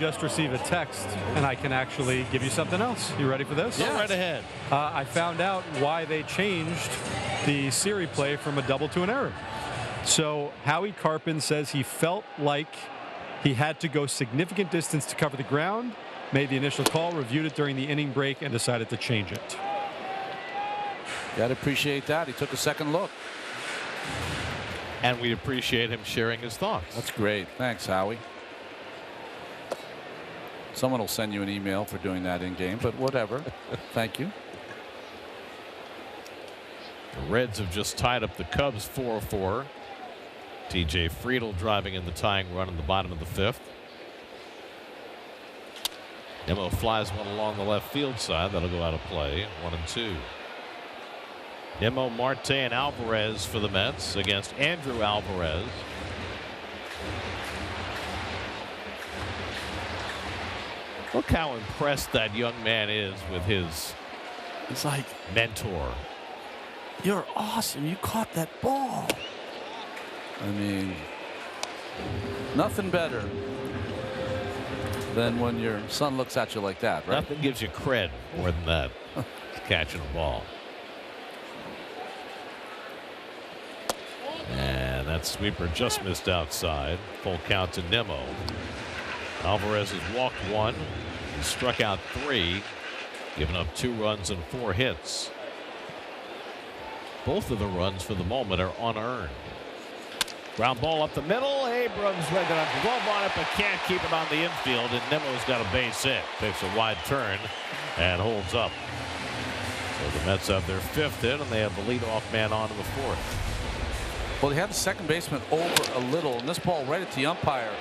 Just receive a text and I can actually give you something else. You ready for this? Yeah, right ahead. I found out why they changed the Siri play from a double to an error. So Howie Carpin says he felt like he had to go significant distance to cover the ground, made the initial call, reviewed it during the inning break, and decided to change it. Got to appreciate that. He took a second look. And we appreciate him sharing his thoughts. That's great. Thanks, Howie. Someone will send you an email for doing that in game, but whatever. Thank you. The Reds have just tied up the Cubs 4-4. TJ Friedel driving in the tying run in the bottom of the fifth. Nimmo flies one along the left field side. That'll go out of play. 1-2. Nimmo, Marte, and Alvarez for the Mets against Andrew Alvarez. Look how impressed that young man is with his It's like, mentor. you're awesome. You caught that ball. I mean, nothing better than when your son looks at you like that, right? Nothing gives you cred more than that. Catching a ball. And that sweeper just missed outside. Full count to Nimmo. Alvarez has walked one. He struck out 3, giving up 2 runs and 4 hits. Both of the runs for the moment are unearned. Ground ball up the middle. Abrams with a glove on it, but can't keep it on the infield. And Nimmo's got a base hit. Takes a wide turn and holds up. So the Mets have their 5th hit, and they have the leadoff man on in the 4th. Well, they had the second baseman over a little, and this ball right at the umpire.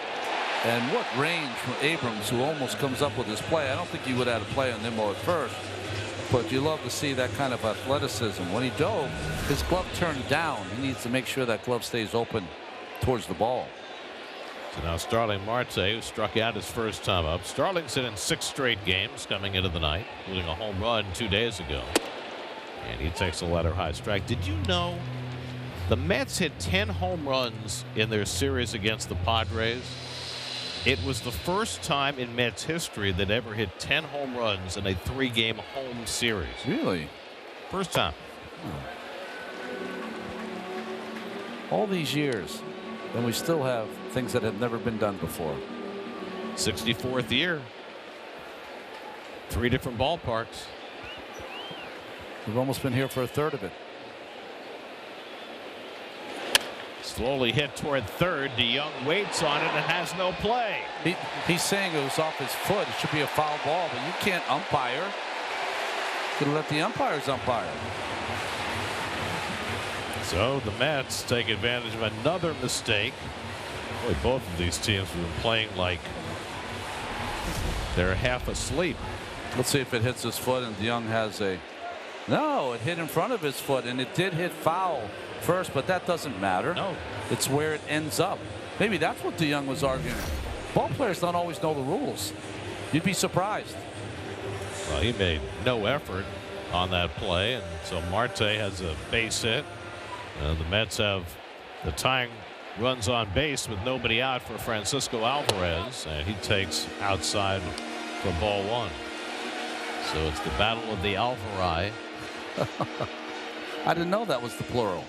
And what range from Abrams, who almost comes up with his play. I don't think he would have had a play on Nimmo at first, but you love to see that kind of athleticism. When he dove, his glove turned down. He needs to make sure that glove stays open towards the ball. So now Starling Marte, who struck out his first time up. Starling's hit in 6 straight games coming into the night, including a home run 2 days ago. And he takes a letter high strike. Did you know the Mets hit 10 home runs in their series against the Padres? It was the first time in Mets history that ever hit 10 home runs in a 3-game home series. Really? First time. All these years, and we still have things that have never been done before. 64th year. 3 different ballparks. We've almost been here for a third of it. Slowly hit toward third. DeYoung waits on it and has no play. He's saying it was off his foot. It should be a foul ball, but you can't umpire. You're gonna let the umpires umpire. So the Mets take advantage of another mistake. Boy, both of these teams have been playing like they're half asleep. Let's see if it hits his foot, and DeYoung has a. No, it hit in front of his foot, and it did hit foul first, but that doesn't matter. No. It's where it ends up. Maybe that's what DeYoung was arguing. Ball players don't always know the rules. You'd be surprised. Well, he made no effort on that play, and so Marte has a base hit. The Mets have the tying runs on base with nobody out for Francisco Alvarez, and he takes outside for ball 1. So it's the battle of the Alvari. I didn't know that was the plural.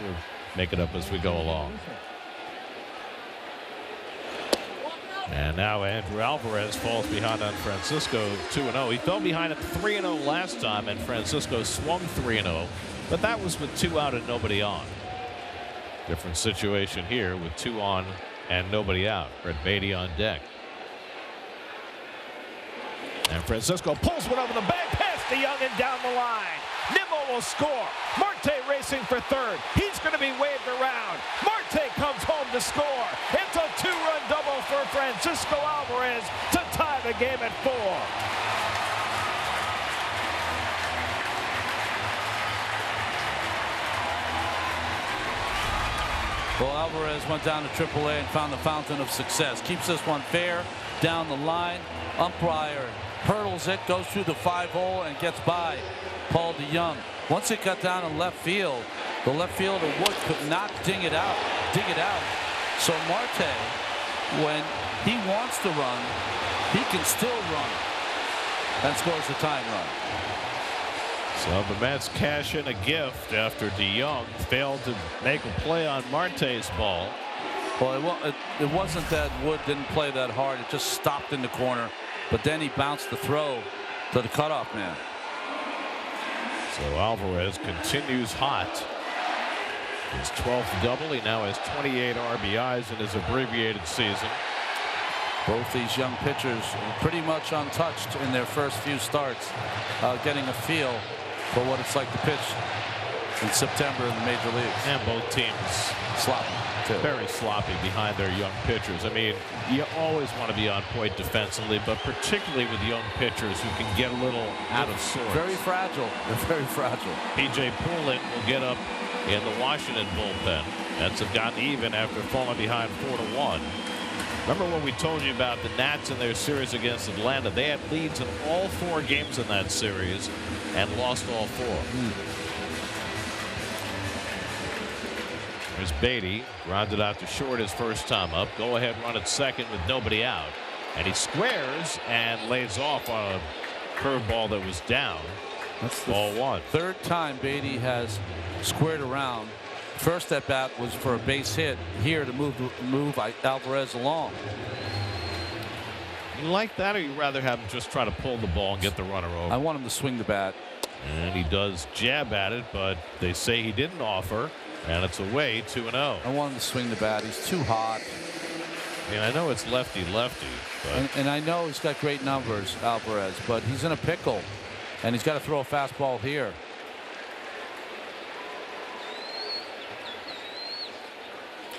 We'll make it up as we go along. And now Andrew Alvarez falls behind on Francisco 2-0. He fell behind at 3-0 last time, and Francisco swung 3-0, but that was with 2 out and nobody on. Different situation here with 2 on and nobody out. Brett Beatty on deck. And Francisco pulls one over the back past DeYoung and down the line. Nimmo will score. Marte racing for third. He's going to be waved around. Marte comes home to score. It's a 2-run double for Francisco Álvarez to tie the game at 4. Well, Alvarez went down to AAA and found the fountain of success. Keeps this one fair down the line. Umpire hurdles it, goes through the 5-hole, and gets by Paul DeYoung. Once it got down in left field, the left fielder Wood could not dig it out. So Marte, when he wants to run, he can still run and scores the tying run. So the Mets cash in a gift after DeYoung failed to make a play on Marte's ball. Well, it wasn't that Wood didn't play that hard. It just stopped in the corner. But then he bounced the throw to the cutoff man. So Alvarez continues hot. His 12th double. He now has 28 RBIs in his abbreviated season. Both these young pitchers are pretty much untouched in their first few starts, getting a feel for what it's like to pitch in September in the major leagues. And both teams sloppy, too. Very sloppy behind their young pitchers. I mean, you always want to be on point defensively, but particularly with young pitchers who can get a little out of sorts. Very fragile. They're very fragile. P.J. Poulin will get up in the Washington bullpen. Mets have gotten even after falling behind 4-1. Remember what we told you about the Nats in their series against Atlanta? They had leads in all 4 games in that series and lost all 4. There's Beatty, grounded out to short his first time up. Go ahead run at second with nobody out. And he squares and lays off on a curveball that was down. That's the ball 1. Third time Beatty has squared around. First at bat was for a base hit here to move Alvarez along. You like that, or you rather have him just try to pull the ball and get the runner over? I want him to swing the bat. And he does jab at it, but they say he didn't offer, and it's away 2-0. I want him to swing the bat. He's too hot. And I know it's lefty-lefty, but and I know he's got great numbers, Alvarez, but he's in a pickle, and he's got to throw a fastball here.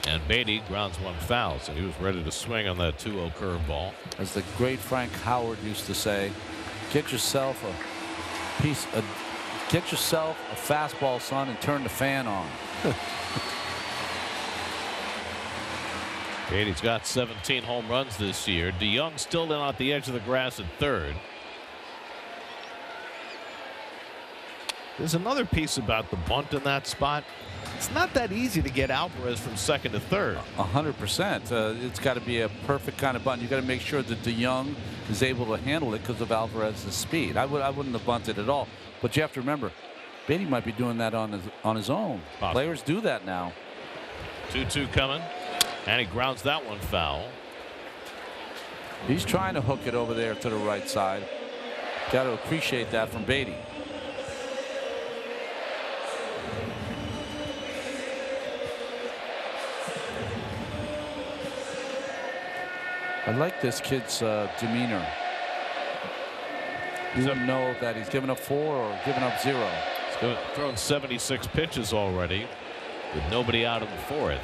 And Beatty grounds one foul, so he was ready to swing on that 2-0 curveball. As the great Frank Howard used to say, get yourself a fastball, son, and turn the fan on. Beatty's got 17 home runs this year. DeYoung still in at the edge of the grass at third. There's another piece about the bunt in that spot. It's not that easy to get Alvarez from second to third. 100%. It's got to be a perfect kind of bunt. You got to make sure that DeYoung is able to handle it because of Alvarez's speed. I wouldn't have bunted at all. But you have to remember, Beatty might be doing that on his own. Possible. Players do that now. 2-2 coming, and he grounds that one foul. He's trying to hook it over there to the right side. Got to appreciate that from Beatty. I like this kid's demeanor. You don't know that he's given up 4 or given up 0. He's thrown 76 pitches already with nobody out in the 4th.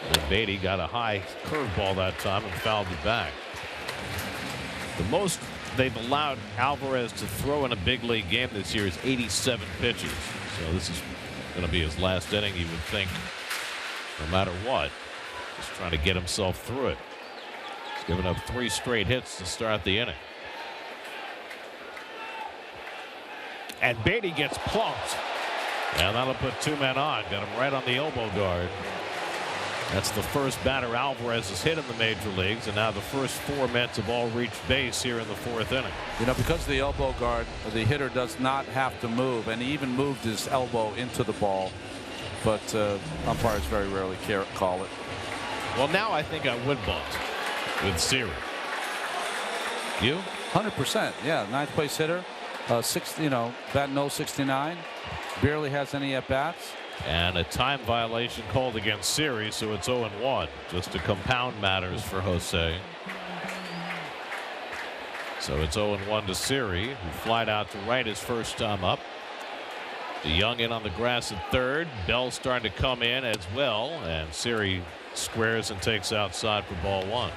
And Beatty got a high curveball that time and fouled it back. The most they've allowed Alvarez to throw in a big league game this year is 87 pitches. So this is going to be his last inning, you would think, no matter what. Just trying to get himself through it. He's given up 3 straight hits to start the inning. And Beatty gets plunked. And that'll put 2 men on. Got him right on the elbow guard. That's the first batter Alvarez has hit in the major leagues, and now the first 4 Mets have all reached base here in the 4th inning. You know, because of the elbow guard, the hitter does not have to move, and he even moved his elbow into the ball. But umpires very rarely call it. Well, now I think I would bunt with Siri. You? 100%. Yeah, 9th place hitter. Batting 069. Barely has any at bats. And a time violation called against Siri, so it's 0-1, just to compound matters for Jose. So it's 0-1 to Siri, who flied out to right his first time up. DeYoung in on the grass at third. Bell's starting to come in as well, and Siri squares and takes outside for ball 1.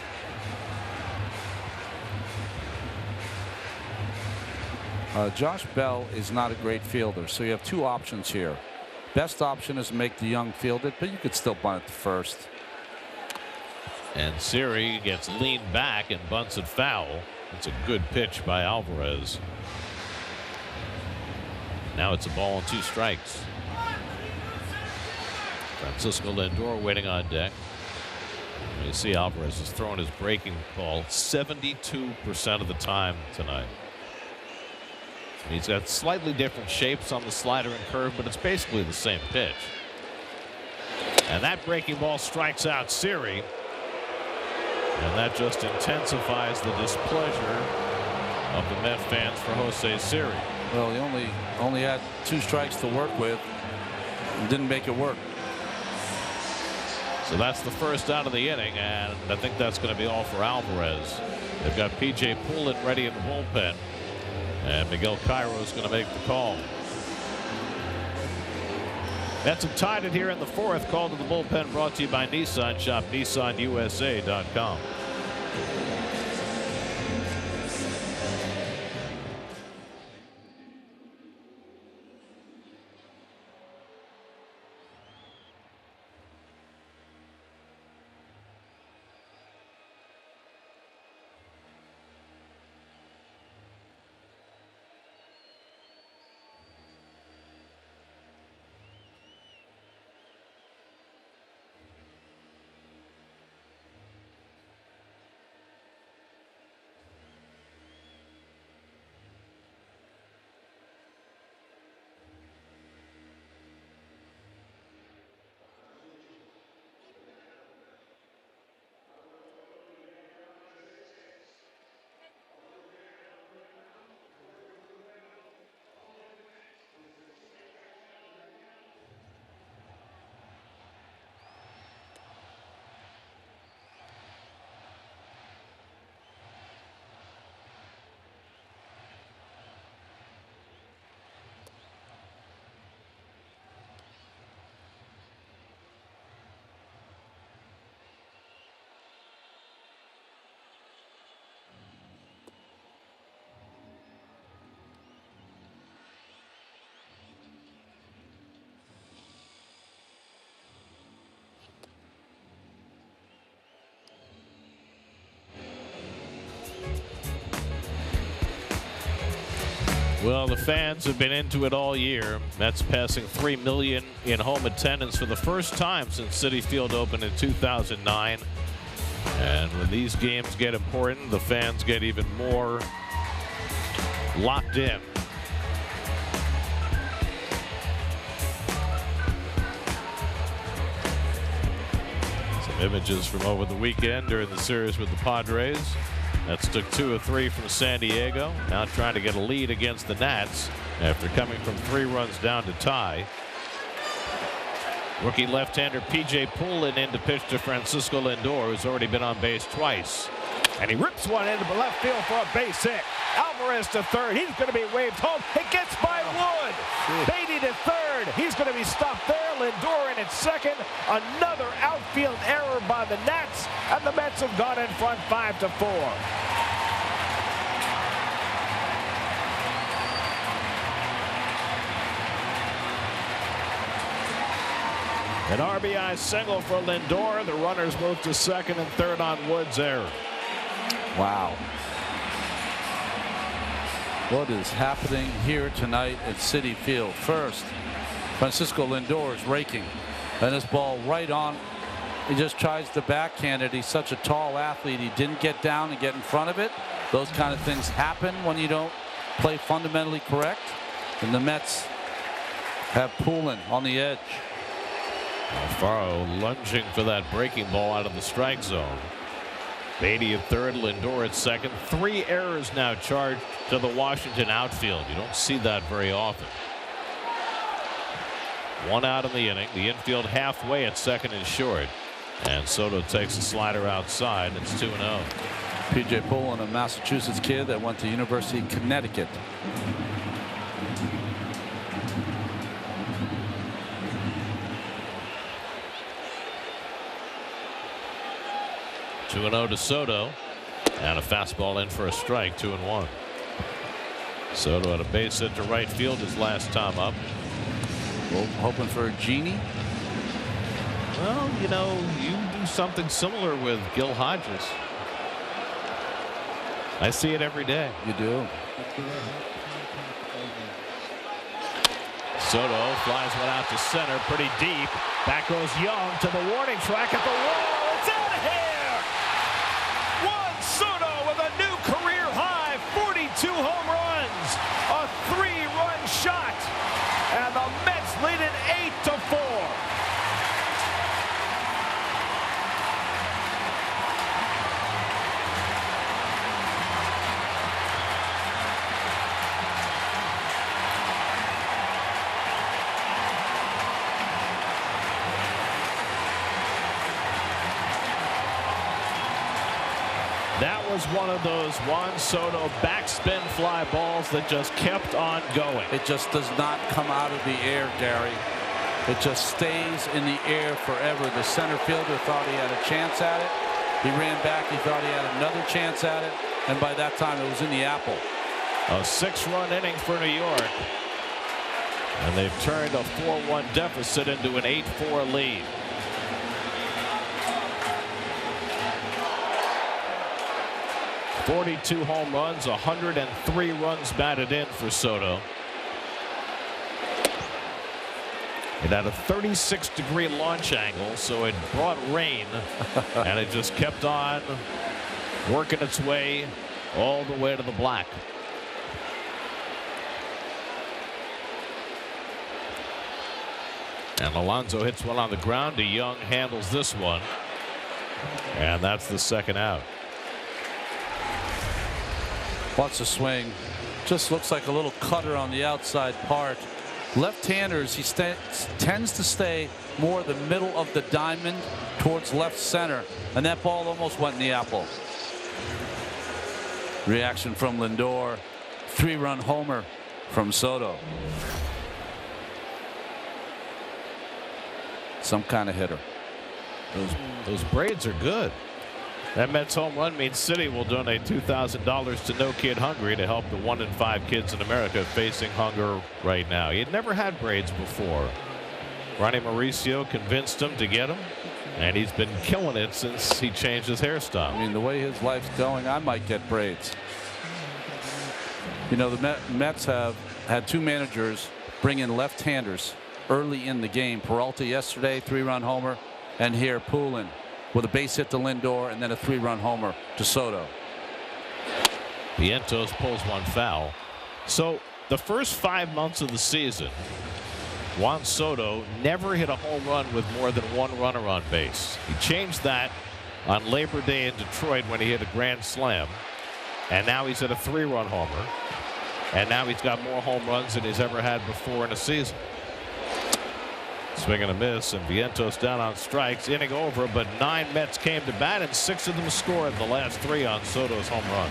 Josh Bell is not a great fielder, so you have 2 options here. Best option is to make DeYoung field it, but you could still bunt it to first. And Siri gets leaned back and bunts it foul. It's a good pitch by Alvarez. Now it's a ball and 2 strikes. Francisco Lindor waiting on deck. You see Alvarez is throwing his breaking ball 72% of the time tonight. He's got slightly different shapes on the slider and curve, but it's basically the same pitch. And that breaking ball strikes out Siri. And that just intensifies the displeasure of the Met fans for Jose Siri. Well, he only had 2 strikes to work with and didn't make it work. So that's the first out of the inning, and I think that's going to be all for Alvarez. They've got P.J. Poulin ready in the bullpen, and Miguel Cairo is going to make the call. Mets have tied it here in the 4th. Call to the bullpen brought to you by Nissan. Shop NissanUSA.com. Well, the fans have been into it all year. Mets passing 3 million in home attendance for the first time since Citi Field opened in 2009. And when these games get important, the fans get even more locked in. Some images from over the weekend during the series with the Padres. Mets took 2 of 3 from San Diego. Now trying to get a lead against the Nats after coming from 3 runs down to tie. Rookie left-hander P.J. Poulin in to pitch to Francisco Lindor, who's already been on base twice. And he rips one into the left field for a base hit. Alvarez to third. He's going to be waved home. It gets by Wood. Beatty to third. He's going to be stopped there. Lindor in at second. Another outfield error by the Nats. And the Mets have gone in front 5-4. An RBI single for Lindor. The runners move to second and third on Wood's error. Wow. What is happening here tonight at Citi Field? First, Francisco Lindor is raking. And this ball right on. He just tries to backhand it. He's such a tall athlete. He didn't get down and get in front of it. Those kind of things happen when you don't play fundamentally correct. And the Mets have Poulin on the edge. Alfaro lunging for that breaking ball out of the strike zone. Beatty at third, Lindor at second. 3 errors now charged to the Washington outfield. You don't see that very often. 1 out in the inning. The infield halfway at second and short. And Soto takes a slider outside. It's 2-0. P.J. Poulin, a Massachusetts kid that went to University of Connecticut. (2-0) to Soto, and a fastball in for a strike. 2-1. Soto had a base hit to right field his last time up. Well, hoping for a genie. Well, you know, you do something similar with Gil Hodges. I see it every day. You do. Soto flies one out to center, pretty deep. Back goes Young to the warning track at the wall. It's out of here. That was one of those Juan Soto backspin fly balls that just kept on going. It just does not come out of the air, Gary. It just stays in the air forever. The center fielder thought he had a chance at it. He ran back. He thought he had another chance at it. And by that time, it was in the apple. A 6-run inning for New York. And they've turned a 4-1 deficit into an 8-4 lead. .42 home runs, 103 runs batted in for Soto. It had a 36-degree launch angle, so it brought rain, and it just kept on working its way all the way to the black. And Alonso hits one on the ground. DeYoung handles this one, and that's the second out. Watch the swing. Just looks like a little cutter on the outside part. Left-handers, he tends to stay more the middle of the diamond towards left center, and that ball almost went in the apple. Reaction from Lindor. 3-run homer from Soto. Some kind of hitter. Those braids are good. That Mets home run means Citi will donate $2,000 to No Kid Hungry to help the 1 in 5 kids in America facing hunger right now. He had never had braids before. Ronnie Mauricio convinced him to get them, and he's been killing it since he changed his hairstyle. I mean, the way his life's going, I might get braids. You know, the Mets have had 2 managers bring in left-handers early in the game. Peralta yesterday, 3-run homer, and here Poulin with a base hit to Lindor and then a 3-run homer to Soto. Vientos pulls one foul. So the first 5 months of the season, Juan Soto never hit a home run with more than 1 runner on base. He changed that on Labor Day in Detroit when he hit a grand slam, and now he's at a 3-run homer, and now he's got more home runs than he's ever had before in a season. Swing and a miss, and Vientos down on strikes. Inning over, but 9 Mets came to bat, and 6 of them scored the last 3 on Soto's home run.